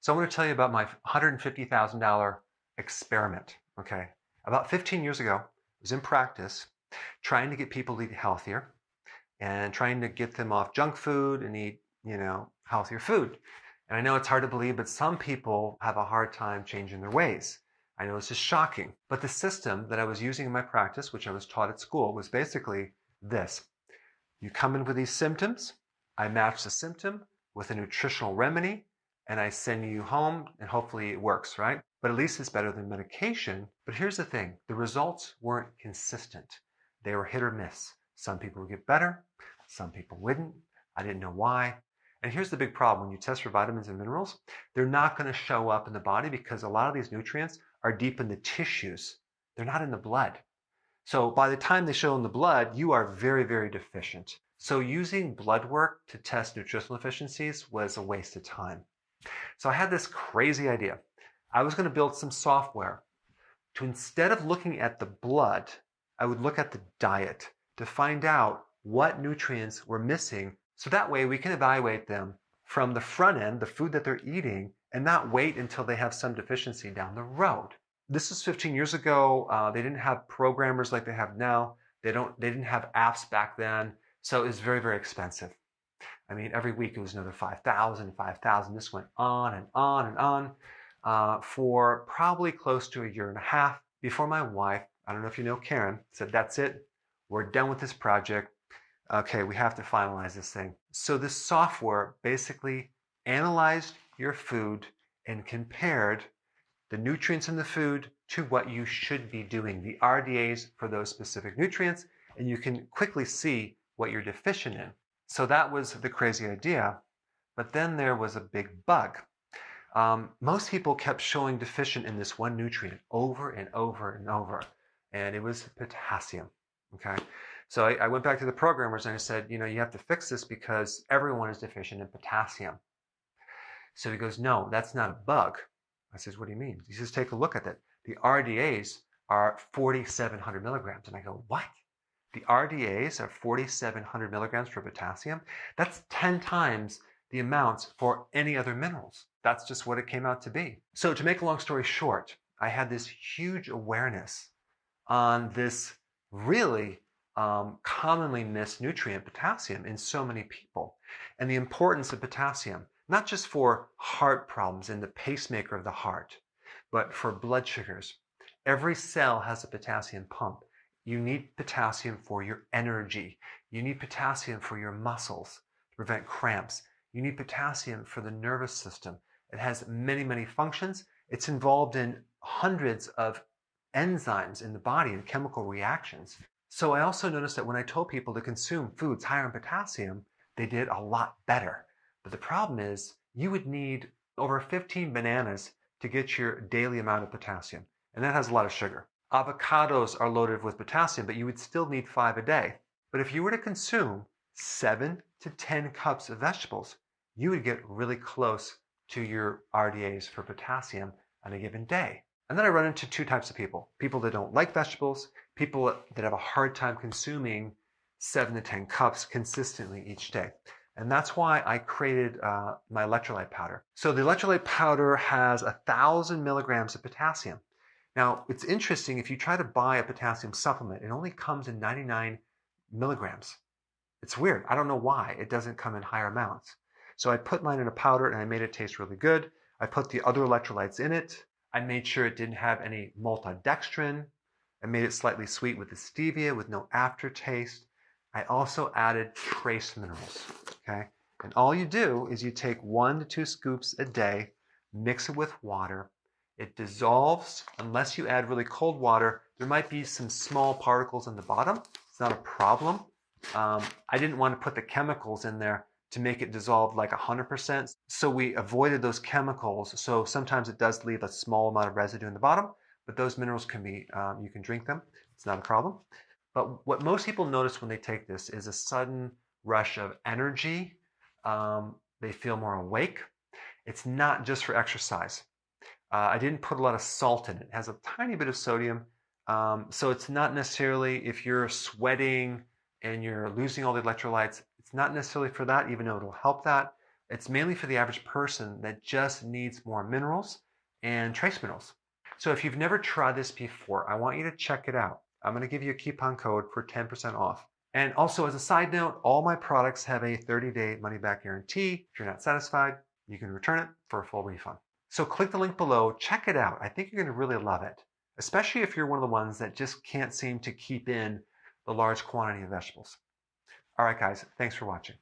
So I'm going to tell you about my $150,000 experiment, okay? About 15 years ago, I was in practice trying to get people to eat healthier and trying to get them off junk food and eat, healthier food. And I know it's hard to believe, but some people have a hard time changing their ways. I know this is shocking, but the system that I was using in my practice, which I was taught at school, was basically this. You come in with these symptoms, I match the symptom with a nutritional remedy, and I send you home, and hopefully it works, right? But at least it's better than medication. But here's the thing, the results weren't consistent. They were hit or miss. Some people would get better, some people wouldn't. I didn't know why. And here's the big problem. When you test for vitamins and minerals, they're not going to show up in the body because a lot of these nutrients are deep in the tissues. They're not in the blood. So by the time they show in the blood, you are very, very deficient. So using blood work to test nutritional deficiencies was a waste of time. So I had this crazy idea. I was going to build some software to, instead of looking at the blood, I would look at the diet to find out what nutrients were missing. So that way we can evaluate them from the front end, the food that they're eating, and not wait until they have some deficiency down the road. This was 15 years ago. They didn't have programmers like they have now. They didn't have apps back then. So it was very, very expensive. I mean, every week it was another 5,000, 5,000. This went on and on and on for probably close to a year and a half before my wife, I don't know if you know Karen, said, that's it. We're done with this project. Okay, we have to finalize this thing. So this software basically analyzed your food and compared the nutrients in the food to what you should be doing, the RDAs for those specific nutrients, and you can quickly see what you're deficient in. So that was the crazy idea, but then there was a big bug. Most people kept showing deficient in this one nutrient over and over and over, and it was potassium, okay? So I went back to the programmers and I said, you have to fix this because everyone is deficient in potassium. So he goes, no, that's not a bug. I says, what do you mean? He says, take a look at it. The RDAs are 4,700 milligrams. And I go, what? The RDAs are 4,700 milligrams for potassium? That's 10 times the amounts for any other minerals. That's just what it came out to be. So to make a long story short, I had this huge awareness on this really commonly missed nutrient, potassium, in so many people. And the importance of potassium, not just for heart problems and the pacemaker of the heart, but for blood sugars. Every cell has a potassium pump. You need potassium for your energy. You need potassium for your muscles to prevent cramps. You need potassium for the nervous system. It has many, many functions. It's involved in hundreds of enzymes in the body and chemical reactions. So I also noticed that when I told people to consume foods higher in potassium, they did a lot better. But the problem is you would need over 15 bananas to get your daily amount of potassium. And that has a lot of sugar. Avocados are loaded with potassium, but you would still need 5 a day. But if you were to consume 7 to 10 cups of vegetables, you would get really close to your RDAs for potassium on a given day. And then I run into 2 types of people. People that don't like vegetables, people that have a hard time consuming 7 to 10 cups consistently each day. And that's why I created my electrolyte powder. So the electrolyte powder has 1,000 milligrams of potassium. Now, it's interesting, if you try to buy a potassium supplement, it only comes in 99 milligrams. It's weird. I don't know why it doesn't come in higher amounts. So I put mine in a powder and I made it taste really good. I put the other electrolytes in it. I made sure it didn't have any maltodextrin. I made it slightly sweet with the stevia with no aftertaste. I also added trace minerals, okay? And all you do is you take 1 to 2 scoops a day, mix it with water. It dissolves. Unless you add really cold water, there might be some small particles in the bottom. It's not a problem. I didn't want to put the chemicals in there to make it dissolve like 100%. So we avoided those chemicals. So sometimes it does leave a small amount of residue in the bottom, but those minerals can be, you can drink them. It's not a problem. But what most people notice when they take this is a sudden rush of energy. They feel more awake. It's not just for exercise. I didn't put a lot of salt in it. It has a tiny bit of sodium. So it's not necessarily, if you're sweating and you're losing all the electrolytes, it's not necessarily for that, even though it'll help that. It's mainly for the average person that just needs more minerals and trace minerals. So if you've never tried this before, I want you to check it out. I'm going to give you a coupon code for 10% off. And also, as a side note, all my products have a 30-day money-back guarantee. If you're not satisfied, you can return it for a full refund. So click the link below, check it out. I think you're going to really love it, especially if you're one of the ones that just can't seem to keep in the large quantity of vegetables. All right, guys, thanks for watching.